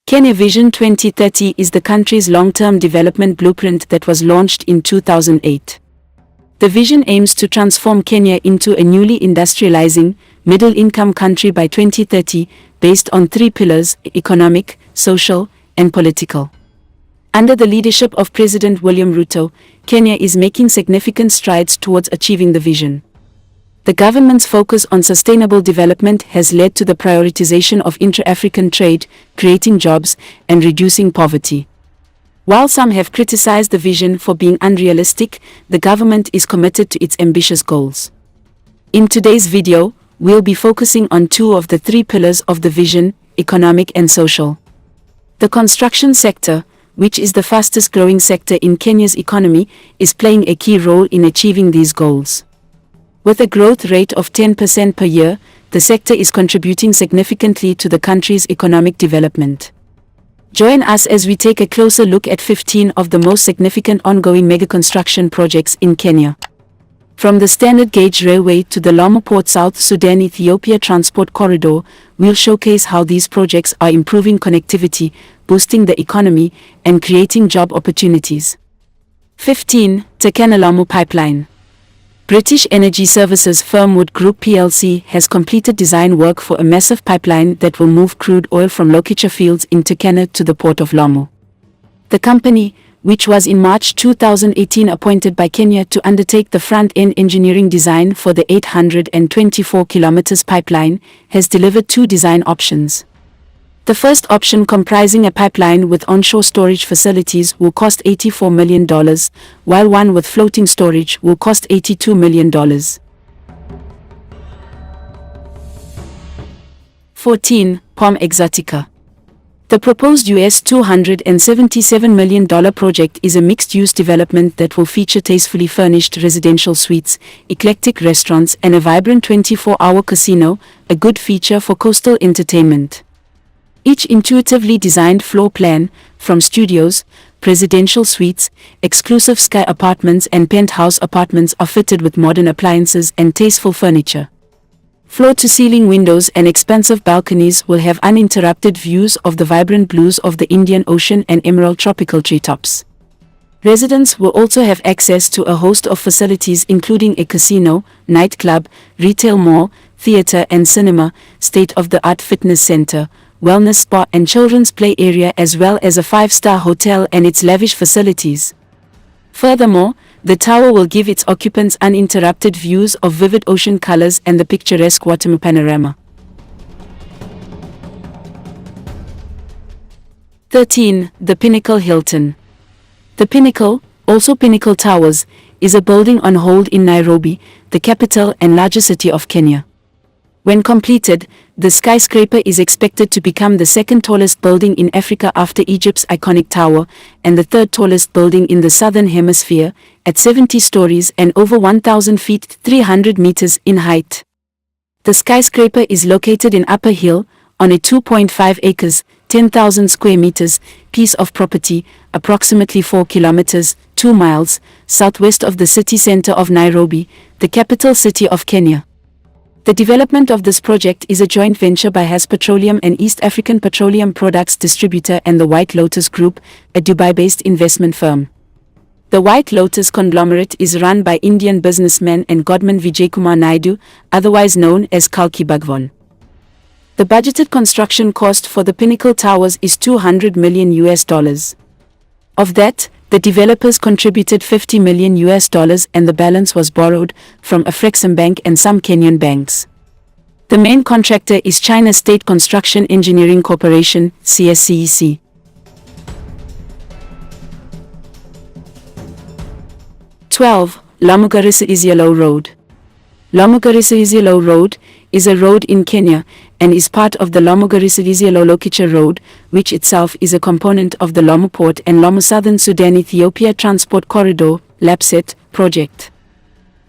Kenya Vision 2030 is the country's long-term development blueprint that was launched in 2008. The vision aims to transform Kenya into a newly industrializing, middle-income country by 2030, based on three pillars: economic, social, and political. Under the leadership of President William Ruto, Kenya is making significant strides towards achieving the vision. The government's focus on sustainable development has led to the prioritization of intra-African trade, creating jobs, and reducing poverty. While some have criticized the vision for being unrealistic, the government is committed to its ambitious goals. In today's video, we'll be focusing on two of the three pillars of the vision: economic and social. The construction sector, which is the fastest growing sector in Kenya's economy, is playing a key role in achieving these goals. With a growth rate of 10% per year, the sector is contributing significantly to the country's economic development. Join us as we take a closer look at 15 of the most significant ongoing mega-construction projects in Kenya. From the standard gauge railway to the Lamu Port South Sudan-Ethiopia transport corridor, we'll showcase how these projects are improving connectivity, boosting the economy, and creating job opportunities. 15. Turkana-Lamu Pipeline. British energy services firm Wood Group plc has completed design work for a massive pipeline that will move crude oil from Lokicha fields in Turkana to the port of Lamu. The company, which was in March 2018 appointed by Kenya to undertake the front-end engineering design for the 824 km pipeline, has delivered two design options. The first option, comprising a pipeline with onshore storage facilities, will cost $84 million, while one with floating storage will cost $82 million. 14. Palm Exotica. The proposed $277 million project is a mixed-use development that will feature tastefully furnished residential suites, eclectic restaurants, and a vibrant 24-hour casino, a good feature for coastal entertainment. Each intuitively designed floor plan, from studios, presidential suites, exclusive sky apartments and penthouse apartments, are fitted with modern appliances and tasteful furniture. Floor-to-ceiling windows and expansive balconies will have uninterrupted views of the vibrant blues of the Indian Ocean and emerald tropical treetops. Residents will also have access to a host of facilities including a casino, nightclub, retail mall, theater and cinema, state-of-the-art fitness center, wellness spa and children's play area, as well as a 5-star hotel and its lavish facilities. Furthermore, the tower will give its occupants uninterrupted views of vivid ocean colors and the picturesque water panorama. 13. The Pinnacle Hilton. The Pinnacle, also Pinnacle Towers, is a building on hold in Nairobi, the capital and largest city of Kenya. When completed, the skyscraper is expected to become the second tallest building in Africa after Egypt's iconic tower, and the third tallest building in the southern hemisphere, at 70 stories and over 1,000 feet 300 meters in height. The skyscraper is located in Upper Hill, on a 2.5 acres, 10,000 square meters, piece of property, approximately 4 kilometers, 2 miles, southwest of the city center of Nairobi, the capital city of Kenya. The development of this project is a joint venture by Hess Petroleum and East African Petroleum Products Distributor and the White Lotus Group, a Dubai-based investment firm. The White Lotus conglomerate is run by Indian businessman and godman Vijaykumar Naidu, otherwise known as Kalki Bhagwan. The budgeted construction cost for the Pinnacle Towers is $200 million. Of that, the developers contributed $50 million and the balance was borrowed from Afreximbank and some Kenyan banks. The main contractor is China State Construction Engineering Corporation, CSCEC. (12) Lamu-Garissa-Isiolo Road. Lamu-Garissa-Isiolo Road is a road in Kenya and is part of the Lamu-Garissa-Isiolo-Lokicha Road, which itself is a component of the Lamu Port and Lamu Southern Sudan-Ethiopia Transport Corridor (LAPSET) project.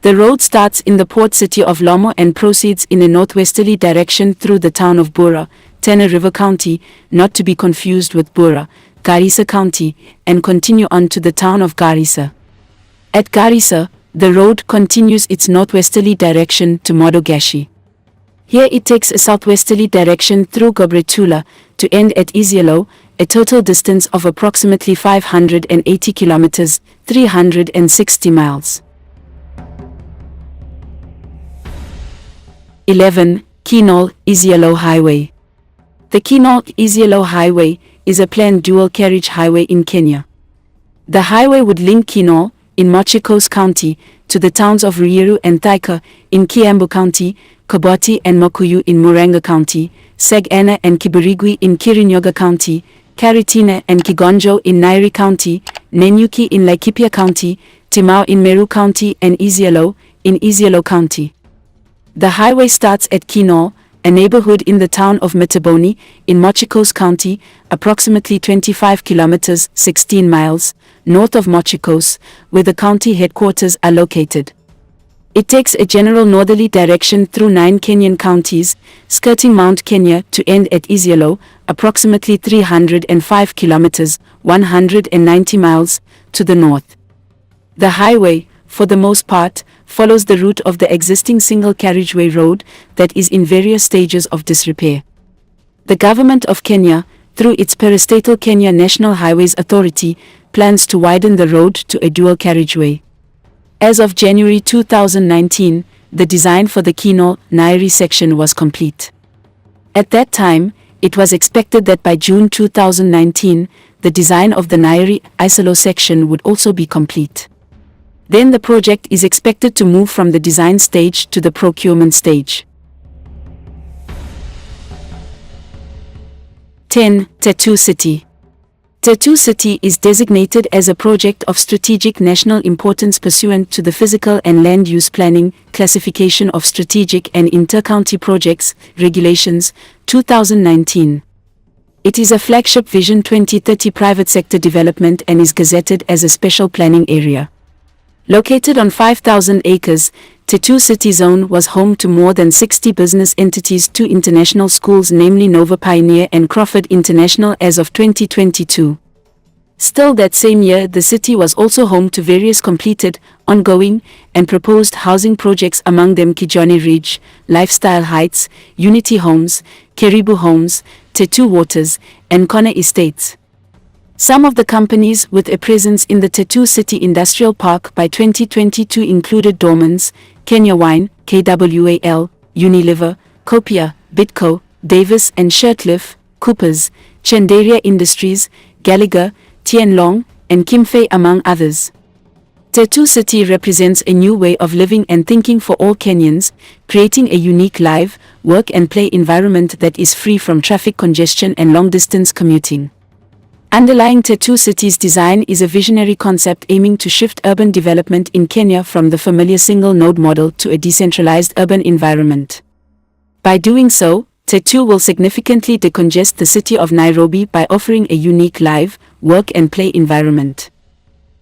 The road starts in the port city of Lamu and proceeds in a northwesterly direction through the town of Bura, Tana River County, not to be confused with Bura, Garissa County, and continue on to the town of Garissa. At Garissa, the road continues its northwesterly direction to Modogashi. Here it takes a southwesterly direction through Gobretula to end at Isiolo, a total distance of approximately 580 kilometers, 360 miles. 11. Kinol-Isiolo Highway. The Kinol-Isiolo Highway is a planned dual-carriage highway in Kenya. The highway would link Kinol, in Machakos County, to the towns of Ruiru and Thika, in Kiambu County, Koboti and Mokuyu in Murang'a County, Sagana and Kibirigwi in Kirinyaga County, Karitina and Kigonjo in Nyeri County, Nanyuki in Laikipia County, Timau in Meru County and Isiolo, in Isiolo County. The highway starts at Kinol, a neighborhood in the town of Metaboni, in Machakos County, approximately 25 kilometers, 16 miles, north of Machakos, where the county headquarters are located. It takes a general northerly direction through 9 Kenyan counties, skirting Mount Kenya to end at Isiolo, approximately 305 kilometers, 190 miles, to the north. The highway, for the most part, follows the route of the existing single-carriageway road that is in various stages of disrepair. The government of Kenya, through its parastatal Kenya National Highways Authority, plans to widen the road to a dual carriageway. As of January 2019, the design for the Kinol-Nyeri section was complete. At that time, it was expected that by June 2019, the design of the Nyeri-Isiolo section would also be complete. Then the project is expected to move from the design stage to the procurement stage. 10. Tetu City. Tetu City is designated as a project of strategic national importance pursuant to the Physical and Land Use Planning, Classification of Strategic and Inter-County Projects, Regulations, 2019. It is a flagship Vision 2030 private sector development and is gazetted as a special planning area. Located on 5,000 acres, Tetu City Zone was home to more than 60 business entities, 2 international schools namely Nova Pioneer and Crawford International as of 2022. Still that same year the city was also home to various completed, ongoing, and proposed housing projects, among them Kijani Ridge, Lifestyle Heights, Unity Homes, Keribu Homes, Tetu Waters, and Kona Estates. Some of the companies with a presence in the Tetu City Industrial Park by 2022 included Dormans, Kenya Wine, KWAL, Unilever, Copia, Bidco, Davis and Shirtliff, Coopers, Chandaria Industries, Gallagher, Tianlong, and Kimfei, among others. Tetu City represents a new way of living and thinking for all Kenyans, creating a unique live, work and play environment that is free from traffic congestion and long-distance commuting. Underlying Tetu City's design is a visionary concept aiming to shift urban development in Kenya from the familiar single-node model to a decentralized urban environment. By doing so, Tetu will significantly decongest the city of Nairobi by offering a unique live, work and play environment.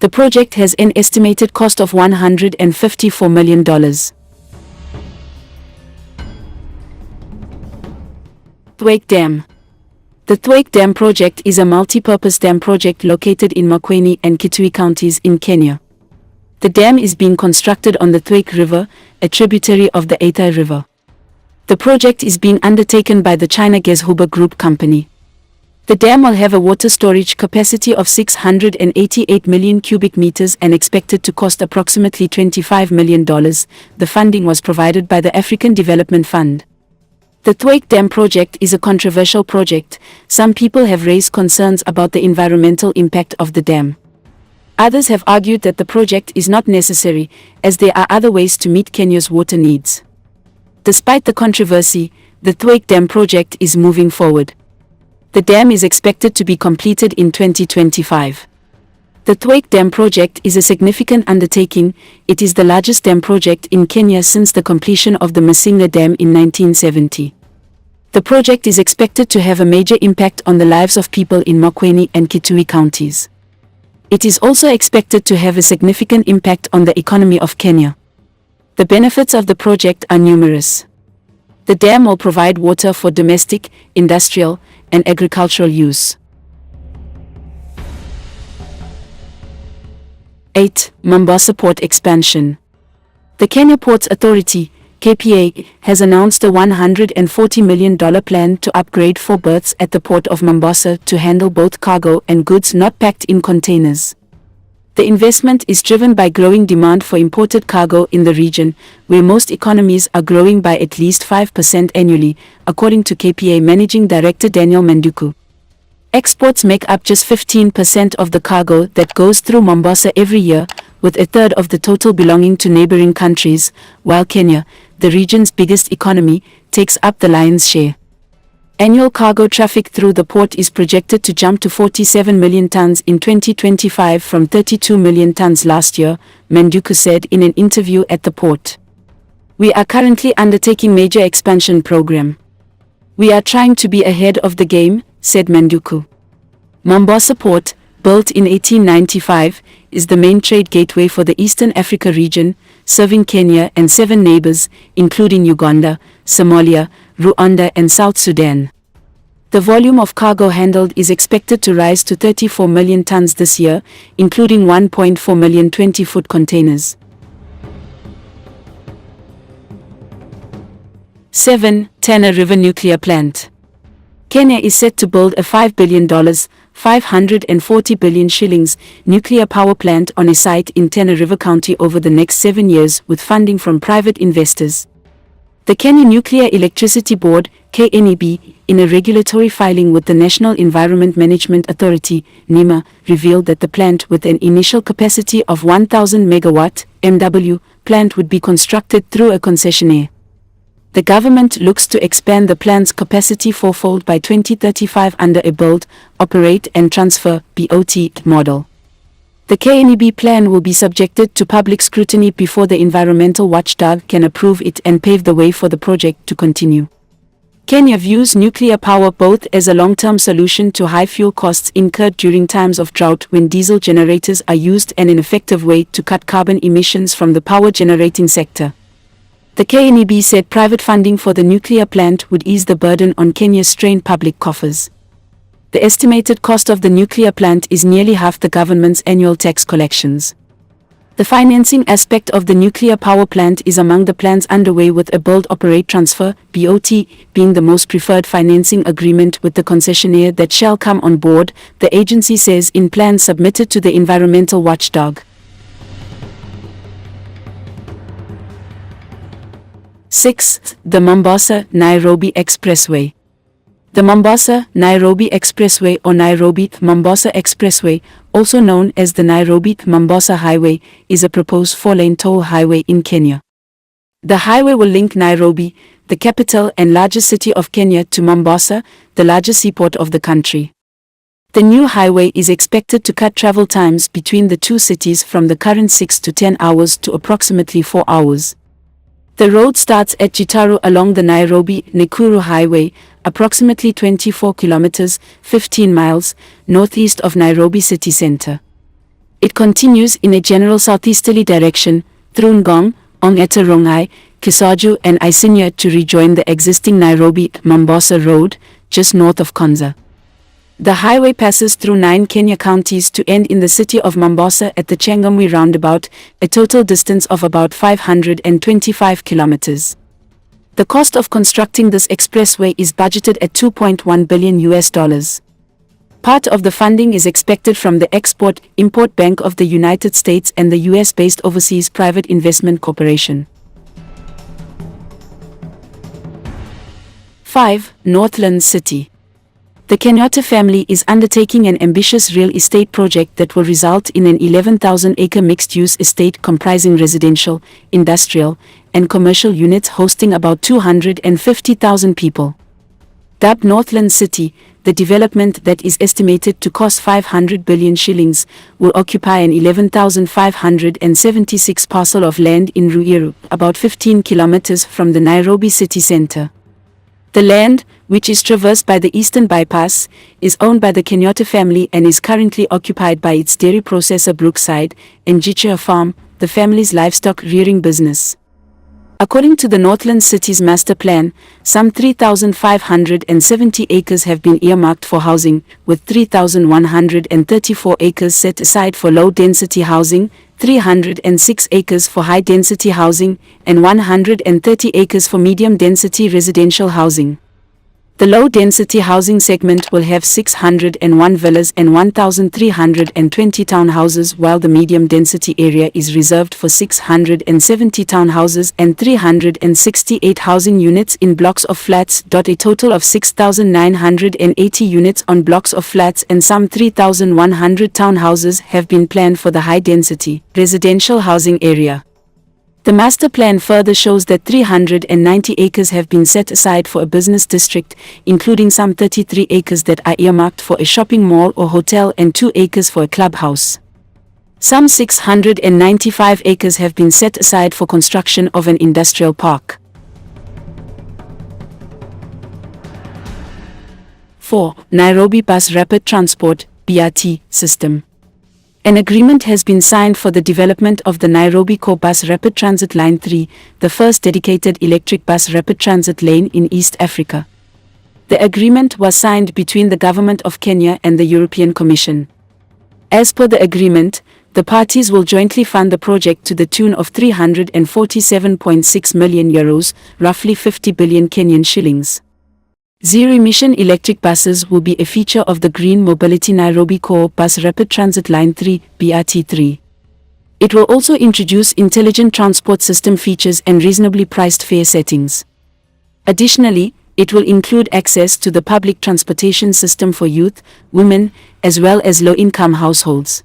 The project has an estimated cost of $154 million. Thwaite Dam. The Thwaite Dam project is a multi-purpose dam project located in Makueni and Kitui counties in Kenya. The dam is being constructed on the Thwaite River, a tributary of the Athi River. The project is being undertaken by the China Gezhouba Group company. The dam will have a water storage capacity of 688 million cubic meters and expected to cost approximately $25 million. The funding was provided by the African Development Fund. The Thwaite Dam project is a controversial project. Some people have raised concerns about the environmental impact of the dam. Others have argued that the project is not necessary, as there are other ways to meet Kenya's water needs. Despite the controversy, the Thwaite Dam project is moving forward. The dam is expected to be completed in 2025. The Thwaite Dam project is a significant undertaking. It is the largest dam project in Kenya since the completion of the Masinga Dam in 1970. The project is expected to have a major impact on the lives of people in Makueni and Kitui counties. It is also expected to have a significant impact on the economy of Kenya. The benefits of the project are numerous. The dam will provide water for domestic, industrial, and agricultural use. 8. Mombasa Port Expansion. The Kenya Ports Authority, KPA, has announced a $140 million plan to upgrade 4 berths at the port of Mombasa to handle both cargo and goods not packed in containers. The investment is driven by growing demand for imported cargo in the region, where most economies are growing by at least 5% annually, according to KPA Managing Director Daniel Manduku. Exports make up just 15% of the cargo that goes through Mombasa every year, with a third of the total belonging to neighboring countries, while Kenya, the region's biggest economy, takes up the lion's share. Annual cargo traffic through the port is projected to jump to 47 million tons in 2025 from 32 million tons last year, Manduku said in an interview at the port. "We are currently undertaking major expansion program. We are trying to be ahead of the game," said Manduku. Mombasa Port, built in 1895, is the main trade gateway for the Eastern Africa region, serving Kenya and 7 neighbors, including Uganda, Somalia, Rwanda and South Sudan. The volume of cargo handled is expected to rise to 34 million tons this year, including 1.4 million 20-foot containers. 7. Tana River Nuclear Plant. Kenya is set to build a $5 billion, 540 billion shillings, nuclear power plant on a site in Tana River County over the next 7 years with funding from private investors. The Kenya Nuclear Electricity Board, KNEB, in a regulatory filing with the National Environment Management Authority, NEMA, revealed that the plant with an initial capacity of 1,000 megawatt MW plant would be constructed through a concessionaire. The government looks to expand the plant's capacity fourfold by 2035 under a build, operate and transfer (BOT) model. The KNEB plan will be subjected to public scrutiny before the environmental watchdog can approve it and pave the way for the project to continue. Kenya views nuclear power both as a long-term solution to high fuel costs incurred during times of drought when diesel generators are used and an effective way to cut carbon emissions from the power generating sector. The KNEB said private funding for the nuclear plant would ease the burden on Kenya's strained public coffers. The estimated cost of the nuclear plant is nearly half the government's annual tax collections. The financing aspect of the nuclear power plant is among the plans underway, with a build operate transfer (BOT) being the most preferred financing agreement with the concessionaire that shall come on board, the agency says in plans submitted to the environmental watchdog. 6. The Mombasa-Nairobi Expressway. The Mombasa-Nairobi Expressway or Nairobi-Mombasa Expressway, also known as the Nairobi-Mombasa Highway, is a proposed 4-lane toll highway in Kenya. The highway will link Nairobi, the capital and largest city of Kenya, to Mombasa, the largest seaport of the country. The new highway is expected to cut travel times between the two cities from the current 6 to 10 hours to approximately 4 hours. The road starts at Gitaru along the Nairobi-Nakuru Highway, approximately 24 kilometers, 15 miles, northeast of Nairobi city center. It continues in a general southeasterly direction, through Ngong, Ongeta Rongai, Kisaju and Isinya to rejoin the existing Nairobi-Mombasa Road, just north of Konza. The highway passes through 9 Kenya counties to end in the city of Mombasa at the Changamwe roundabout, a total distance of about 525 kilometers. The cost of constructing this expressway is budgeted at $2.1 billion. Part of the funding is expected from the Export-Import Bank of the United States and the US-based Overseas Private Investment Corporation. 5. Northlands City. The Kenyatta family is undertaking an ambitious real estate project that will result in an 11,000-acre mixed-use estate comprising residential, industrial, and commercial units hosting about 250,000 people. Dubbed Northland City, the development that is estimated to cost 500 billion shillings will occupy an 11,576 parcel of land in Ruiru, about 15 kilometers from the Nairobi city center. The land, which is traversed by the Eastern Bypass, is owned by the Kenyatta family and is currently occupied by its dairy processor Brookside and Jichia Farm, the family's livestock rearing business. According to the Northland City's master plan, some 3,570 acres have been earmarked for housing, with 3,134 acres set aside for low-density housing, 306 acres for high-density housing, and 130 acres for medium-density residential housing. The low-density housing segment will have 601 villas and 1,320 townhouses, while the medium-density area is reserved for 670 townhouses and 368 housing units in blocks of flats. A total of 6,980 units on blocks of flats and some 3,100 townhouses have been planned for the high-density residential housing area. The master plan further shows that 390 acres have been set aside for a business district, including some 33 acres that are earmarked for a shopping mall or hotel and 2 acres for a clubhouse. Some 695 acres have been set aside for construction of an industrial park. 4. Nairobi Bus Rapid Transport (BRT) System. An agreement has been signed for the development of the Nairobi Core Bus Rapid Transit Line 3, the first dedicated electric bus rapid transit lane in East Africa. The agreement was signed between the Government of Kenya and the European Commission. As per the agreement, the parties will jointly fund the project to the tune of 347.6 million euros, roughly 50 billion Kenyan shillings. Zero-emission electric buses will be a feature of the Green Mobility Nairobi Core Bus Rapid Transit Line 3, BRT3. It will also introduce intelligent transport system features and reasonably priced fare settings. Additionally, it will include access to the public transportation system for youth, women, as well as low-income households.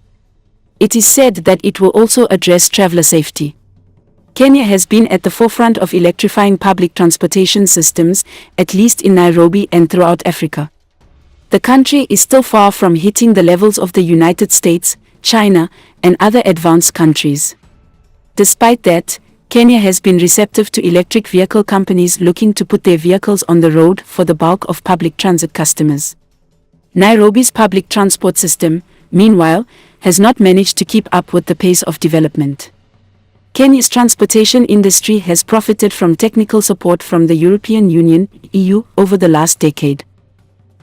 It is said that it will also address traveler safety. Kenya has been at the forefront of electrifying public transportation systems, at least in Nairobi and throughout Africa. The country is still far from hitting the levels of the United States, China, and other advanced countries. Despite that, Kenya has been receptive to electric vehicle companies looking to put their vehicles on the road for the bulk of public transit customers. Nairobi's public transport system, meanwhile, has not managed to keep up with the pace of development. Kenya's transportation industry has profited from technical support from the European Union (EU) over the last decade.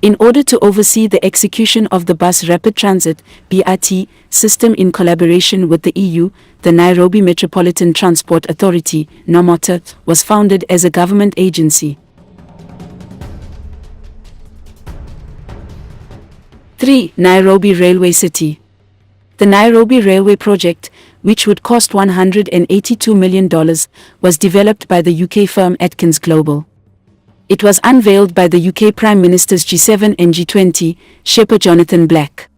In order to oversee the execution of the Bus Rapid Transit (BRT) system in collaboration with the EU, the Nairobi Metropolitan Transport Authority (NOMOTA) was founded as a government agency. 3. Nairobi Railway City. The Nairobi Railway project, which would cost $182 million, was developed by the UK firm Atkins Global. It was unveiled by the UK Prime Ministers G7 and G20, Sherpa Jonathan Black.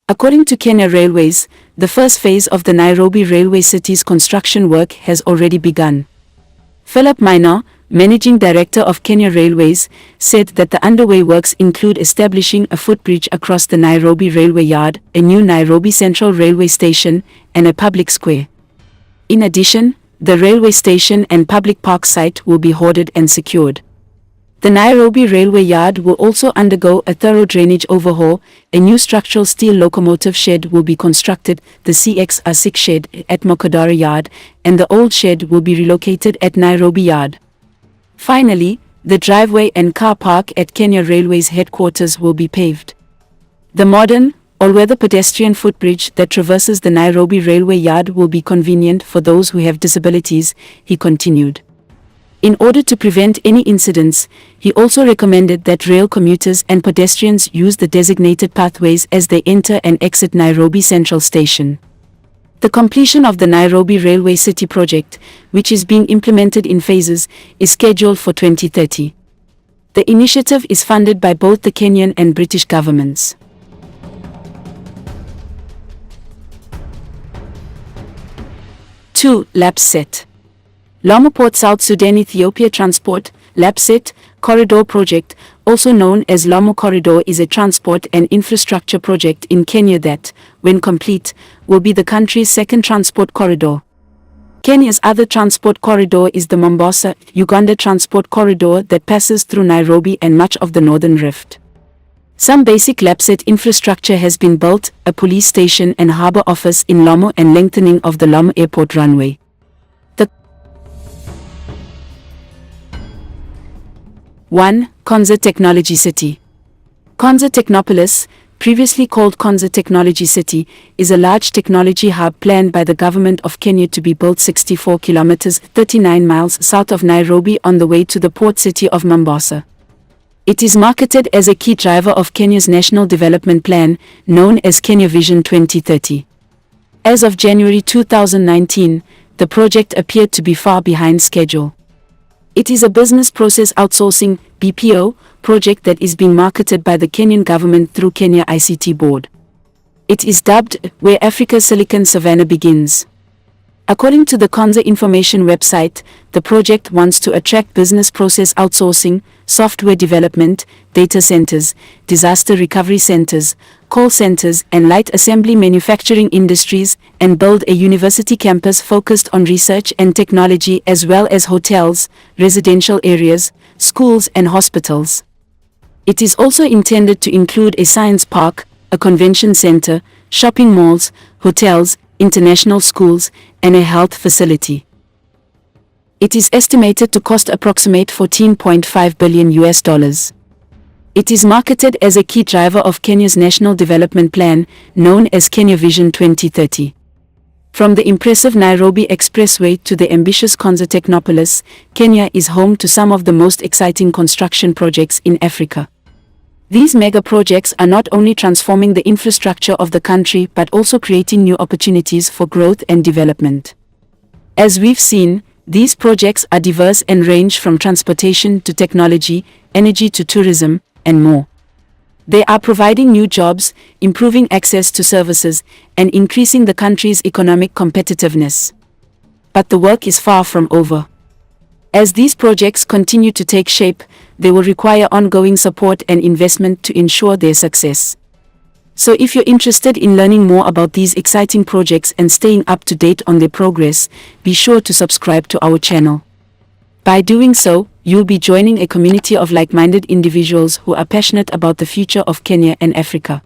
According to Kenya Railways, the first phase of the Nairobi Railway City's construction work has already begun. Philip Maina, Managing Director of Kenya Railways, said that the underway works include establishing a footbridge across the Nairobi Railway Yard, a new Nairobi Central Railway Station, and a public square. In addition, the railway station and public park site will be hoarded and secured. The Nairobi Railway Yard will also undergo a thorough drainage overhaul, a new structural steel locomotive shed will be constructed, the CXR6 shed at Mokodara Yard, and the old shed will be relocated at Nairobi Yard. Finally, the driveway and car park at Kenya Railways headquarters will be paved. The modern, all-weather pedestrian footbridge that traverses the Nairobi Railway Yard will be convenient for those who have disabilities, he continued. In order to prevent any incidents, he also recommended that rail commuters and pedestrians use the designated pathways as they enter and exit Nairobi Central Station. The completion of the Nairobi Railway City project, which is being implemented in phases, is scheduled for 2030. The initiative is funded by both the Kenyan and British governments. Two. LAPSSET. Lamu Port South Sudan Ethiopia Transport, LAPSSET, Corridor Project, also known as Lamu Corridor, is a transport and infrastructure project in Kenya that, when complete, will be the country's second transport corridor. Kenya's other transport corridor is the Mombasa-Uganda Transport Corridor that passes through Nairobi and much of the Northern Rift. Some basic LAPSSET infrastructure has been built, a police station and harbour office in Lamu and lengthening of the Lamu Airport runway. 1. Konza Technology City. Konza Technopolis, previously called Konza Technology City, is a large technology hub planned by the government of Kenya to be built 64 kilometers 39 miles south of Nairobi on the way to the port city of Mombasa. It is marketed as a key driver of Kenya's National Development Plan, known as Kenya Vision 2030. As of January 2019, the project appeared to be far behind schedule. It is a business process outsourcing (BPO) project that is being marketed by the Kenyan government through Kenya ICT Board. It is dubbed "Where Africa's Silicon Savannah Begins." According to the Konza Information website, the project wants to attract business process outsourcing, software development, data centers, disaster recovery centers, call centers, and light assembly manufacturing industries, and build a university campus focused on research and technology, as well as hotels, residential areas, schools, and hospitals. It is also intended to include a science park, a convention center, shopping malls, hotels, international schools, and a health facility. It is estimated to cost approximate $14.5 billion. It is marketed as a key driver of Kenya's National Development Plan, known as Kenya Vision 2030. From the impressive Nairobi Expressway to the ambitious Konza Technopolis, Kenya is home to some of the most exciting construction projects in Africa. These mega projects are not only transforming the infrastructure of the country but also creating new opportunities for growth and development. As we've seen, these projects are diverse and range from transportation to technology, energy to tourism, and more. They are providing new jobs, improving access to services, and increasing the country's economic competitiveness. But the work is far from over. As these projects continue to take shape, they will require ongoing support and investment to ensure their success. So if you're interested in learning more about these exciting projects and staying up to date on their progress, be sure to subscribe to our channel. By doing so, you'll be joining a community of like-minded individuals who are passionate about the future of Kenya and Africa.